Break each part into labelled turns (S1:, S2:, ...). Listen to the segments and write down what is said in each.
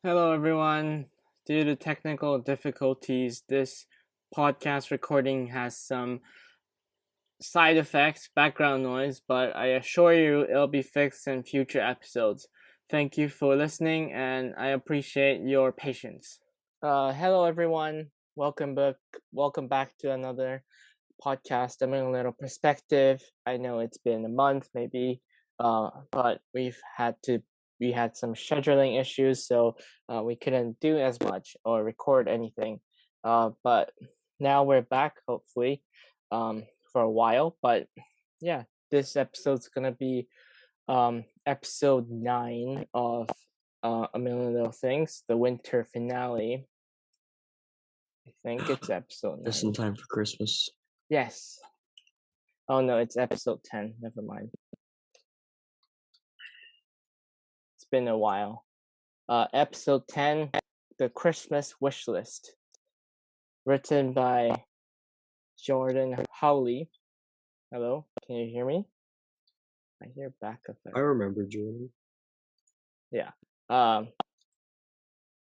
S1: Hello, everyone. Due to technical difficulties, this podcast recording has some side effects, background noise, but I assure you it'll be fixed in future episodes. Thank you for listening, and I appreciate your patience. Hello, everyone. Welcome back to another podcast. I'm in a little perspective. I know it's been a month, maybe, but we had some scheduling issues, so we couldn't do as much or record anything. But now we're back, hopefully, for a while. But yeah, this episode's gonna be episode 9 of A Million Little Things, the winter finale. I think it's episode 9.
S2: Just in time for Christmas.
S1: Yes. Oh no, it's episode 10. Never mind. It's been a while. Episode 10, The Christmas Wishlist. Written by Jordan Howley. Hello, can you hear me? I hear back effect.
S2: I remember Jordan.
S1: Yeah.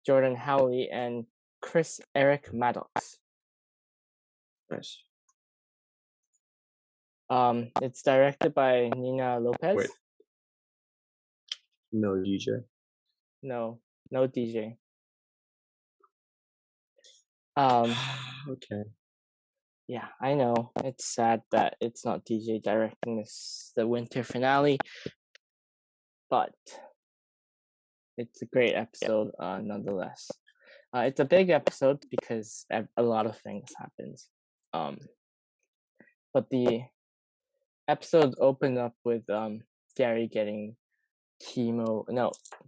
S1: Jordan Howley and Chris Eric Maddox.
S2: Nice.
S1: It's directed by Nina Lopez.
S2: Wait. No DJ.
S1: No DJ.
S2: Okay.
S1: Yeah, I know. It's sad that it's not DJ directing the winter finale, but it's a great episode nonetheless. It's a big episode because a lot of things happens. But the episode opened up with Gary getting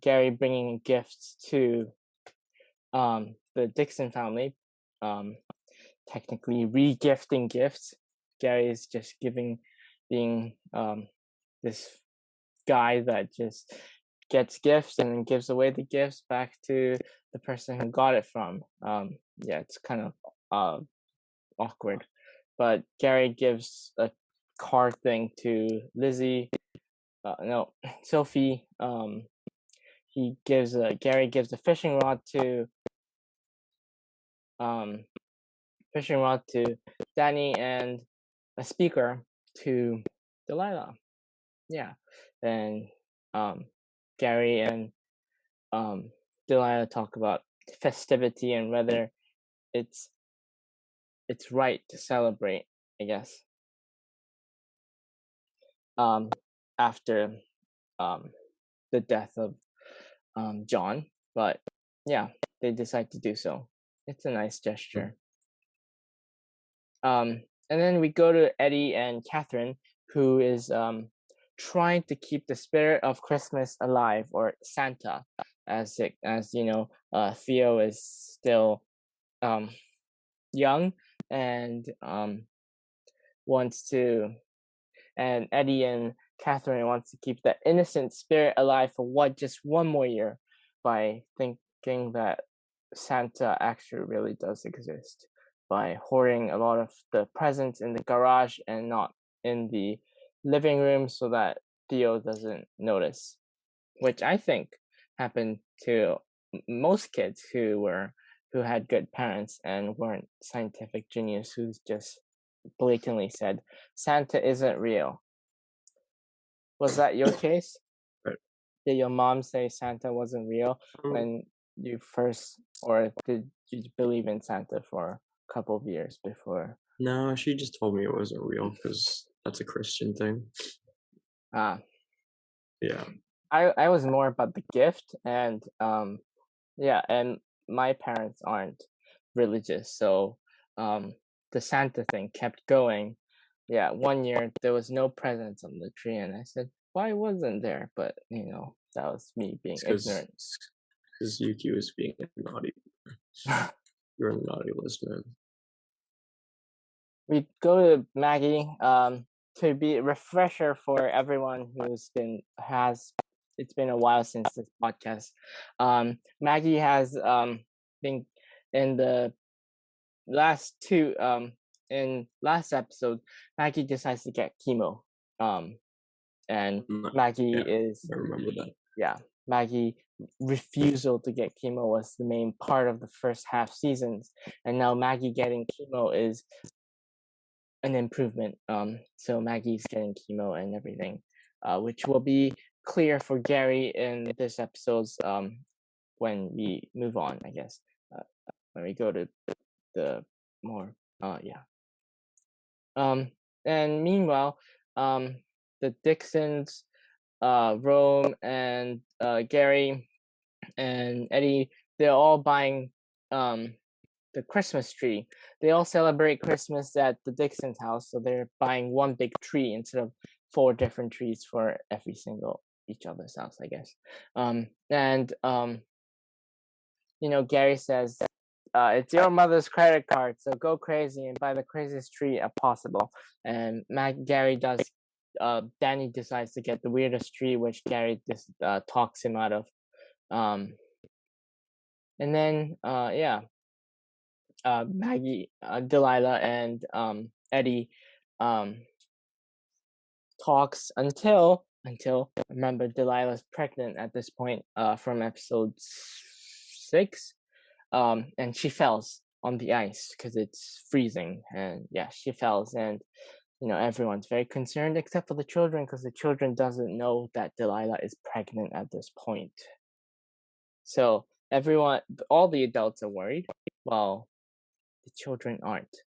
S1: Gary bringing gifts to the Dixon family. Technically re-gifting gifts. Gary is just being this guy that just gets gifts and then gives away the gifts back to the person who got it from. Yeah, it's kind of awkward. But Gary gives a car thing to Lizzie. Sophie. Gary gives a fishing rod to Danny and a speaker to Delilah. Yeah. And Gary and Delilah talk about festivity and whether it's right to celebrate, I guess. After the death of John, but yeah, they decide to do so. It's a nice gesture. And then we go to Eddie and Catherine, who is trying to keep the spirit of Christmas alive, or Santa, as you know, Theo is still young and and Eddie and Catherine wants to keep that innocent spirit alive for just one more year by thinking that Santa actually really does exist, by hoarding a lot of the presents in the garage and not in the living room so that Theo doesn't notice, which I think happened to most kids who had good parents and weren't scientific genius who just blatantly said Santa isn't real. Was that your case?
S2: Right.
S1: Did your mom say Santa wasn't real when you first, or did you believe in Santa for a couple of years before?
S2: No, she just told me it wasn't real because that's a Christian thing. Yeah.
S1: I was more about the gift, and and my parents aren't religious, so the Santa thing kept going. Yeah, one year there was no presents on the tree, and I said, why wasn't there? But that was me being ignorant.
S2: Because Yuki was being naughty. You're a naughty listener.
S1: We go to Maggie to be a refresher for everyone it's been a while since this podcast. Maggie has been in the last episode. Maggie decides to get chemo. And Maggie is.
S2: I remember that.
S1: Yeah, Maggie refusal to get chemo was the main part of the first half seasons, and now Maggie getting chemo is an improvement. So Maggie's getting chemo and everything, which will be clear for Gary in this episode's when we move on, I guess. When we go to the more and meanwhile, the Dixons, Rome and Gary and Eddie, they're all buying the Christmas tree. They all celebrate Christmas at the Dixon's house, so they're buying one big tree instead of 4 different trees for each other's house, I guess. Gary says, it's your mother's credit card, so go crazy and buy the craziest tree possible. And Gary does. Danny decides to get the weirdest tree, which Gary just talks him out of. And then Maggie, Delilah, and Eddie talks until remember Delilah's pregnant at this point from episode 6, and she falls on the ice because it's freezing, and she falls, and everyone's very concerned except for the children because the children doesn't know that Delilah is pregnant at this point. So all the adults are worried, while the children aren't.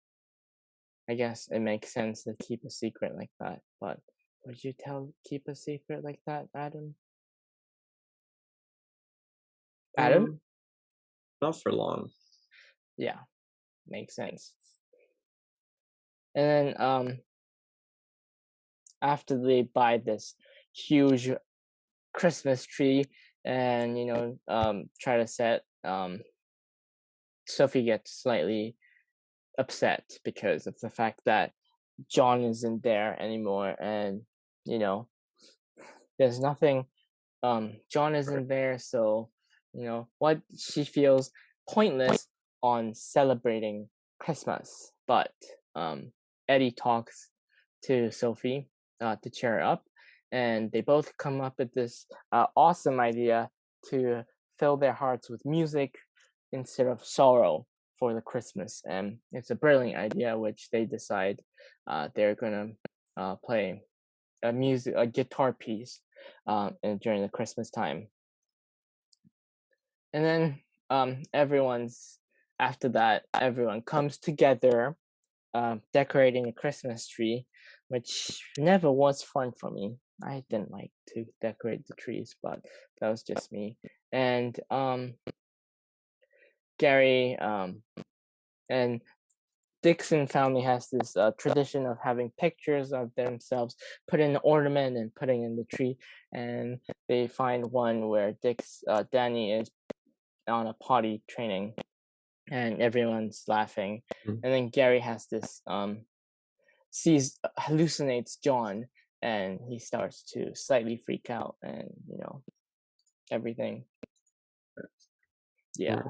S1: I guess it makes sense to keep a secret like that, but would you keep a secret like that, Adam? Adam?
S2: Not for long.
S1: Yeah, makes sense. And then after they buy this huge Christmas tree and try to set, Sophie gets slightly upset because of the fact that John isn't there anymore, and there's nothing. John isn't there, so what she feels pointless on celebrating Christmas. But Eddie talks to Sophie to cheer her up, and they both come up with this awesome idea to fill their hearts with music instead of sorrow for the Christmas. And it's a brilliant idea, which they decide they're gonna play a guitar piece during the Christmas time. And then after that, everyone comes together decorating a Christmas tree, which never was fun for me. I didn't like to decorate the trees, but that was just me. And Gary and Dixon family has this tradition of having pictures of themselves put in an ornament and putting in the tree, and they find one where Danny is on a potty training, and everyone's laughing. And then Gary has this hallucinates John, and he starts to slightly freak out, and everything. Yeah.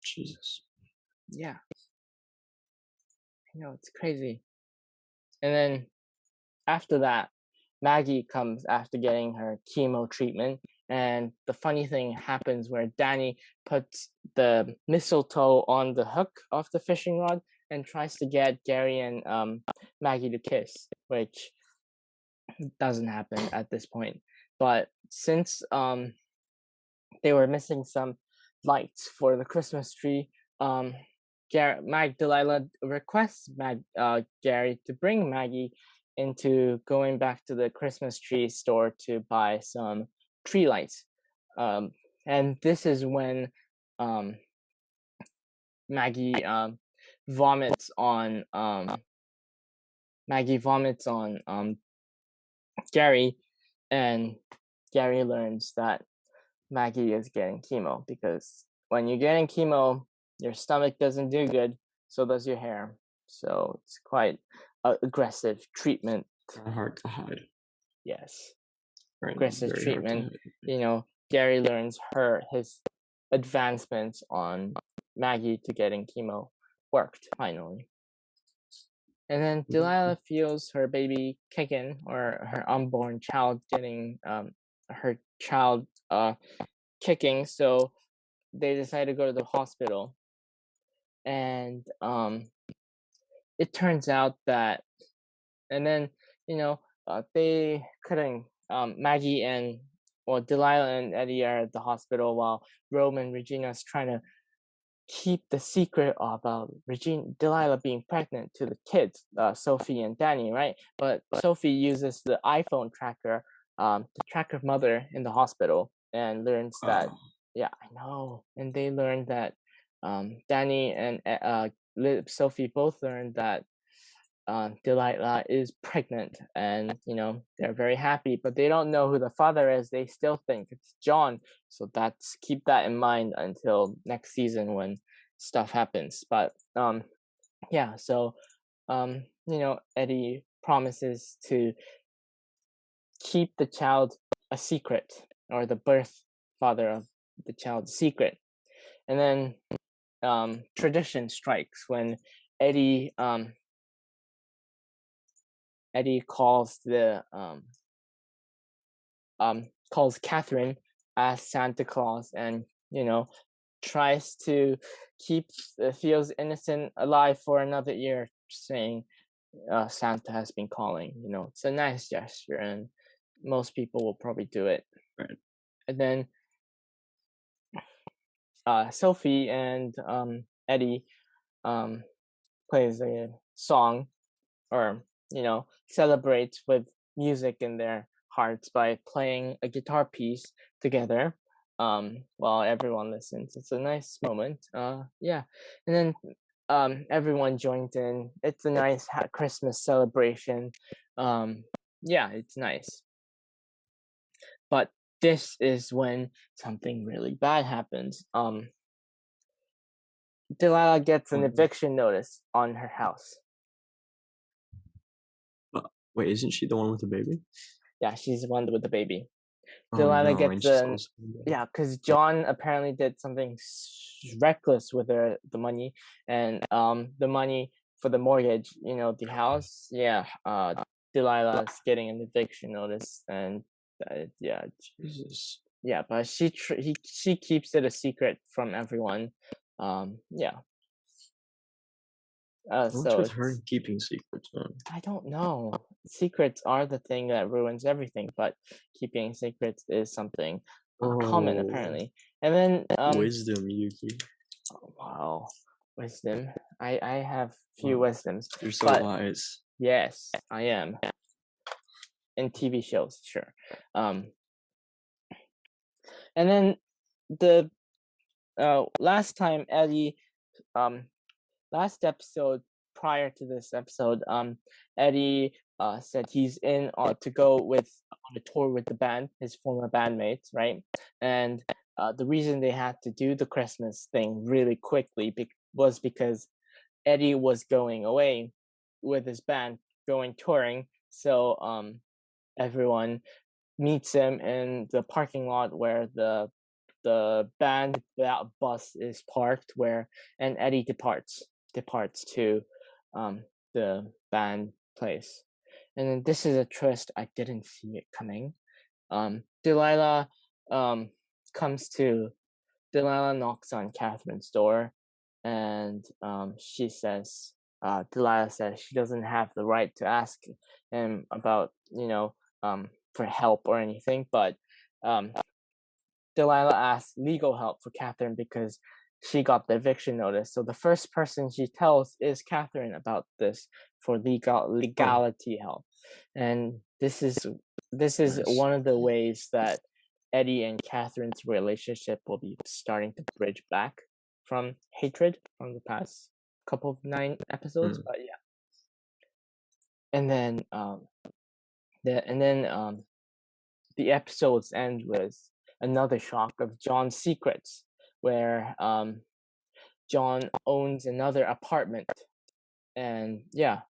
S2: Jesus.
S1: Yeah. It's crazy. And then after that, Maggie comes after getting her chemo treatment, and the funny thing happens where Danny puts the mistletoe on the hook of the fishing rod and tries to get Gary and Maggie to kiss, which doesn't happen at this point. But since they were missing some lights for the Christmas tree, Delilah requests Gary to bring Maggie into going back to the Christmas tree store to buy some tree lights. And this is when Maggie vomits on Gary, and Gary learns that Maggie is getting chemo, because when you're getting chemo, your stomach doesn't do good, so does your hair. So it's quite aggressive treatment.
S2: Hard to hide.
S1: Yes.
S2: Right.
S1: Aggressive treatment. Gary learns his advancements on Maggie to getting chemo worked finally. And then Delilah feels her baby kicking, or her unborn child getting her child kicking, so they decided to go to the hospital. And it turns out that, and then they couldn't. Maggie and Delilah and Eddie are at the hospital while Rome and Regina's trying to keep the secret about Delilah being pregnant to the kids, Sophie and Danny, right? But Sophie uses the iPhone tracker to track her mother in the hospital and learns that, yeah, I know. And they learned that Danny and Sophie both learned that Delilah is pregnant, and they're very happy, but they don't know who the father is. They still think it's John, so keep that in mind until next season when stuff happens. But yeah, so Eddie promises to keep the child a secret, or the birth father of the child a secret, and then tradition strikes when Eddie calls calls Catherine as Santa Claus, and tries to keep Theo's innocent alive for another year, saying Santa has been calling. It's a nice gesture, and most people will probably do it.
S2: Right.
S1: And then Sophie and Eddie plays a song, or celebrates with music in their hearts by playing a guitar piece together while everyone listens. It's a nice moment. Yeah, and then everyone joins in. It's a nice Christmas celebration. Yeah, it's nice. But this is when something really bad happens. Delilah gets an eviction notice on her house.
S2: Wait, isn't she the one with the baby?
S1: Yeah, she's the one with the baby.
S2: Delilah
S1: gets because John apparently did something reckless with the money, and the money for the mortgage, the house. Yeah, Delilah's getting an eviction notice, and yeah,
S2: Jesus.
S1: Yeah, but she keeps it a secret from everyone. Yeah.
S2: What's with her keeping secrets, man?
S1: I don't know. Secrets are the thing that ruins everything, but keeping secrets is something common, apparently. And then
S2: wisdom, Yuki.
S1: Oh, wow, wisdom. I have few wisdoms.
S2: You're so wise.
S1: Yes, I am. In TV shows, sure. And then the last time Eddie last episode prior to this episode, Eddie said he's in to go on a tour with the band, his former bandmates, right? And the reason they had to do the Christmas thing really quickly was because Eddie was going away with his band, going touring. So everyone meets him in the parking lot where the band bus is parked, and Eddie departs to the band place. And then this is a twist I didn't see it coming. Delilah knocks on Catherine's door, and Delilah says she doesn't have the right to ask him about for help or anything, but Delilah asks legal help for Catherine because she got the eviction notice. So the first person she tells is Catherine about this for legality help. And this is nice. One of the ways that Eddie and Catherine's relationship will be starting to bridge back from hatred from the past couple of 9 episodes. But yeah. And then the episodes end with another shock of John's secrets, where John owns another apartment, and yeah,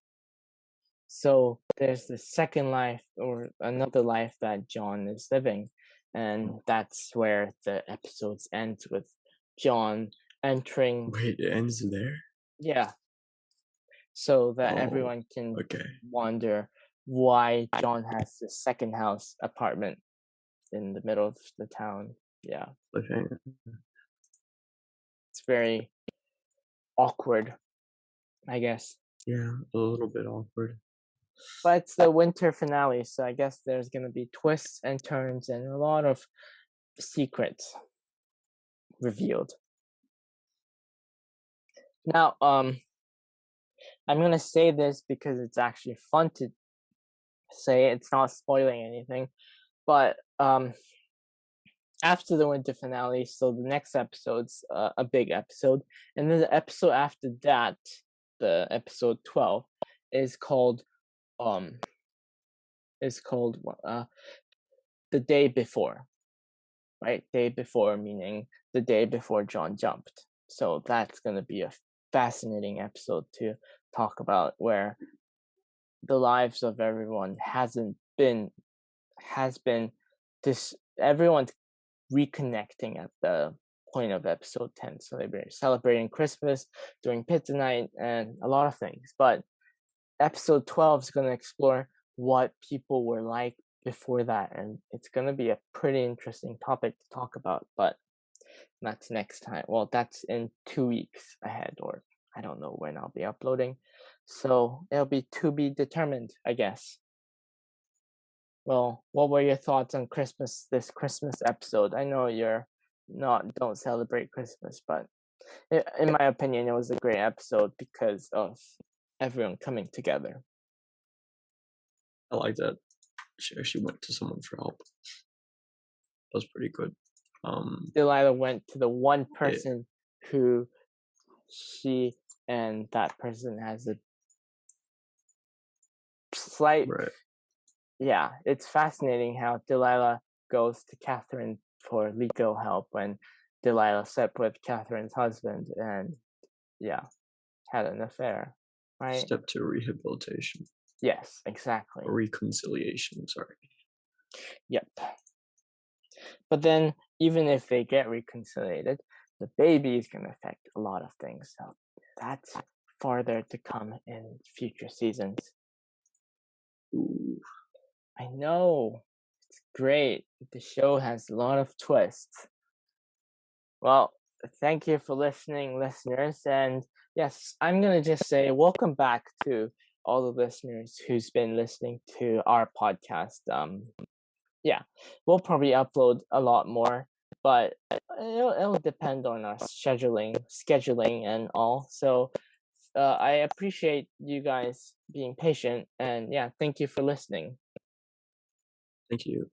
S1: so there's the second life or another life that John is living, and that's where the episodes end with John entering.
S2: Wait, it ends there?
S1: Yeah, so that everyone can wonder why John has the second house apartment. in the middle of the town. Yeah,
S2: Cliffhanger.
S1: it's very awkward, I guess.
S2: Yeah, a little bit awkward.
S1: But it's the winter finale, so I guess there's gonna be twists and turns and a lot of secrets revealed. Now, I'm gonna say this because it's actually fun to say. It's not spoiling anything, but after the winter finale, so the next episode's a big episode, and then the episode after that, the episode 12, is called the day before, right? Day before meaning the day before John jumped. So that's gonna be a fascinating episode to talk about, where the lives of everyone has been this everyone's reconnecting at the point of episode 10. So they're celebrating Christmas, doing pizza night, and a lot of things. But episode 12 is going to explore what people were like before that, and it's going to be a pretty interesting topic to talk about. But that's next time. Well, that's in 2 weeks ahead, or I don't know when I'll be uploading. So it'll be to be determined, I guess. Well, what were your thoughts on this Christmas episode? I know don't celebrate Christmas, but in my opinion, it was a great episode because of everyone coming together.
S2: I like that she actually went to someone for help. That was pretty good.
S1: Delilah went to the one person who she and that person has a slight.
S2: Right.
S1: Yeah, it's fascinating how Delilah goes to Catherine for legal help when Delilah slept with Catherine's husband and, had an affair, right?
S2: Step 2, rehabilitation.
S1: Yes, exactly.
S2: Or reconciliation, sorry.
S1: Yep. But then, even if they get reconciliated, the baby is going to affect a lot of things. So that's farther to come in future seasons.
S2: Ooh.
S1: I know. It's great. The show has a lot of twists. Well, thank you for listening, listeners. And yes, I'm going to just say welcome back to all the listeners who's been listening to our podcast. We'll probably upload a lot more, but it'll depend on our scheduling and all. So I appreciate you guys being patient, and thank you for listening.
S2: Thank you.